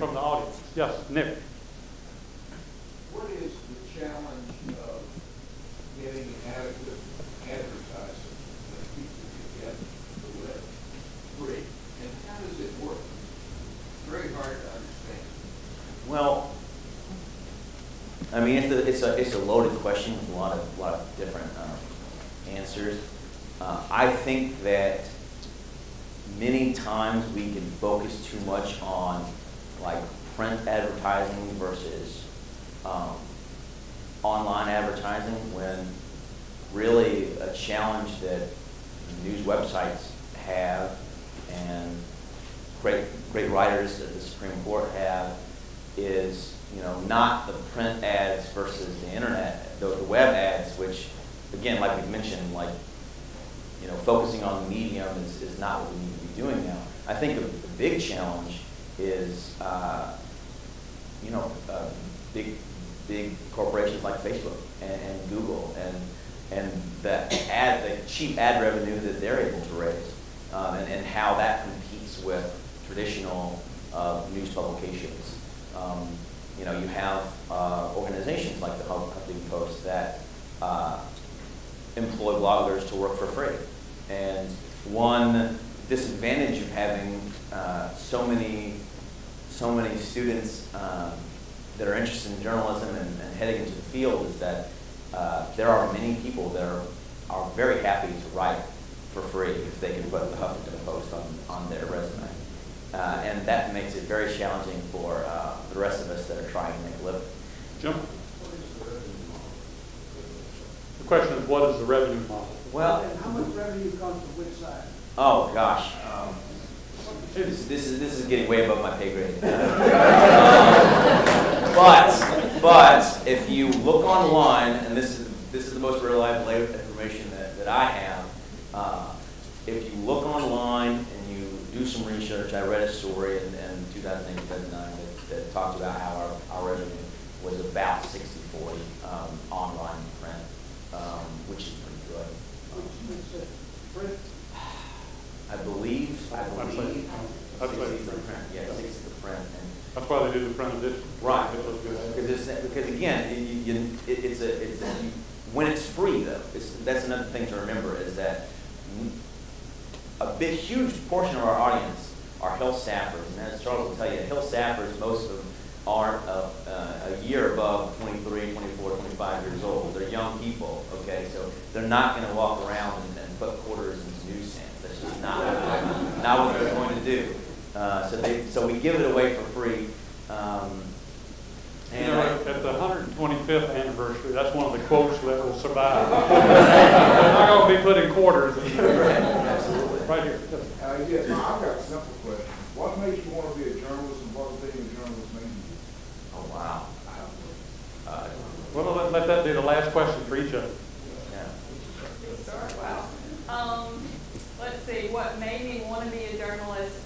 from the audience. Yes, Nick. What is the challenge of getting adequate advertising that people can get the web free? And how does it work? It's very hard to understand. Well, I mean, it's a loaded question with a lot of different answers. I think that many times we can focus too much on like print advertising versus online advertising, when really a challenge that news websites have and great writers at the Supreme Court have is, you know, not the print ads versus the internet, the web ads, which, again, like we mentioned, like, you know, focusing on the medium is not what we need to be doing now. I think the big challenge is, you know, big corporations like Facebook and Google and the cheap ad revenue that they're able to raise, and how that competes with traditional news publications. You know, you have organizations like the Huffington Post that employ bloggers to work for free. And one disadvantage of having so many students that are interested in journalism and heading into the field is that there are many people that are very happy to write for free if they can put the Huffington Post on their resume. And that makes it very challenging for the rest of us that are trying to make a living. Jim? The question is, what is the revenue model? Well, and how much revenue comes from which side? Oh gosh, this is getting way above my pay grade. But if you look online, and this is the most reliable information that I have. If you look online and you do some research, I read a story in 2008, 2009 that talked about how our revenue was about 60-40 online and print, which is pretty good. Print? I believe 60 the print. Yeah, 60 the print. And that's why they do the print edition. Right. Because again, when it's free though, that's another thing to remember is that huge portion of our audience are Hill staffers, and as Charles will tell you, Hill staffers, most of them aren't a year above 23, 24, 25 years old. They're young people, okay? So they're not going to walk around and put quarters into newsstands. That's just not what they're going to do. So we give it away for free. You know, at the 125th anniversary, that's one of the quotes that will survive. They're not going to be putting quarters in. Absolutely. Right here. Yes, I've got a simple question. What made you want to be a journalist, and what does being a journalist mean to you? Oh, wow. Well, let that be the last question for each of you. Yeah. Wow. Let's see, what made me want to be a journalist?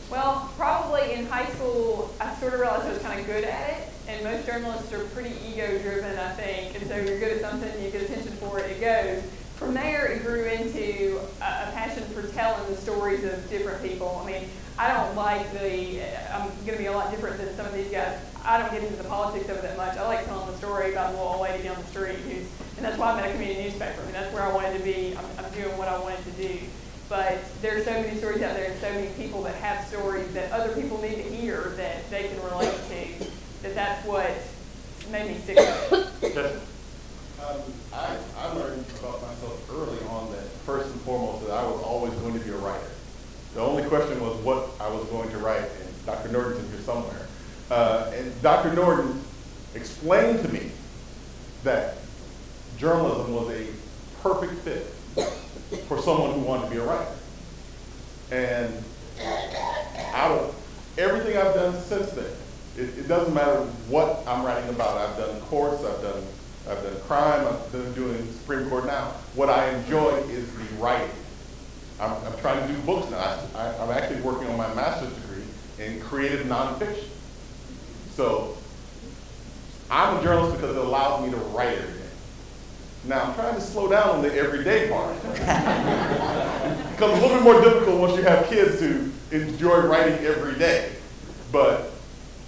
Well, probably in high school, I sort of realized I was kind of good at it, and most journalists are pretty ego-driven, I think, and so you're good at something, you get attention for it, it goes. From there, it grew into a passion for telling the stories of different people. I mean, I don't like I'm going to be a lot different than some of these guys. I don't get into the politics of it that much. I like telling the story about the little old lady down the street and that's why I'm at a community newspaper. I mean, that's where I wanted to be. I'm doing what I wanted to do. But there are so many stories out there and so many people that have stories that other people need to hear that they can relate to, that's what made me stick with it. I learned about myself early on that first and foremost that I was always going to be a writer. The only question was what I was going to write, and Dr. Norton's in here somewhere. And Dr. Norton explained to me that journalism was a perfect fit for someone who wanted to be a writer. And out of everything I've done since then, it doesn't matter what I'm writing about. I've done courts, I've done crime, I'm doing Supreme Court now. What I enjoy is the writing. I'm trying to do books now. I'm actually working on my master's degree in creative nonfiction. So I'm a journalist because it allows me to write every day. Now I'm trying to slow down on the everyday part. Because it's a little bit more difficult once you have kids to enjoy writing every day. But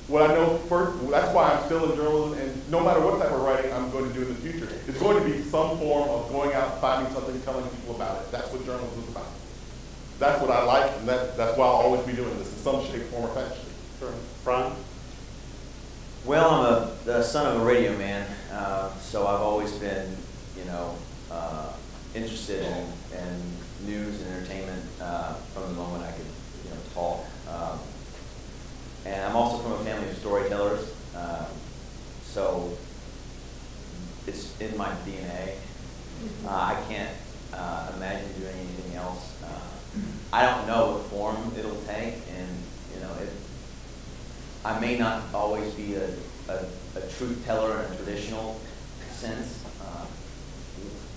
what I know first, that's why I'm still in journalism, and no matter what type of writing I'm going to do in the future, it's going to be some form of going out, finding something, telling people about it. That's what journalism is about. That's what I like, and that's why I'll always be doing this in some shape, form, or fashion. Sure. Brian? Well, I'm the son of a radio man, so I've always been, you know, interested in news and entertainment from the moment I could, you know, talk. And I'm also from a family of storytellers, so it's in my DNA. I can't imagine doing anything else. I don't know what form it'll take, and you know, I may not always be a truth teller in a traditional sense.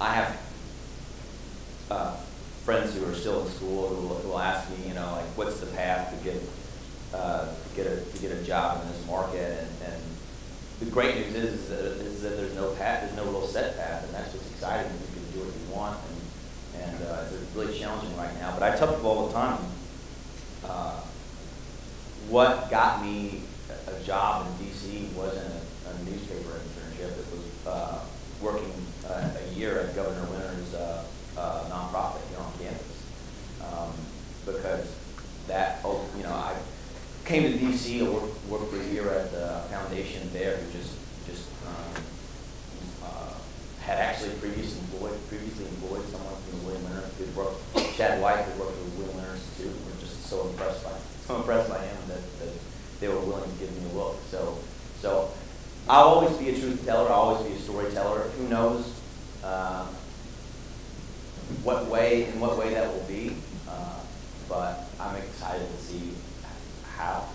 I have friends who are still in school who will ask me, you know, like, what's the path to get a job in this market? And the great news is that there's no path, there's no real set path, and that's what's exciting. You can do what you want, and it's really challenging right now. But I tell people all the time, what got me a job in D.C. wasn't a newspaper internship. It was working a year at Governor Winter's nonprofit here on campus, because that, you know, I came to D.C. to work for a year at the foundation there, who just had actually previously employed someone from the William Winters. Who'd worked, Chad White, who worked with William Winters too. We're just so impressed by him that they were willing to give me a look. So I'll always be a truth teller. I'll always be a storyteller. Who knows in what way that will be? But I'm excited to see how.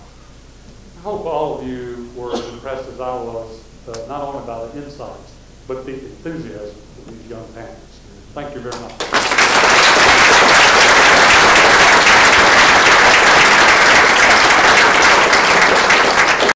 I hope all of you were as impressed as I was, not only by the insights, but the enthusiasm of these young parents. Thank you very much.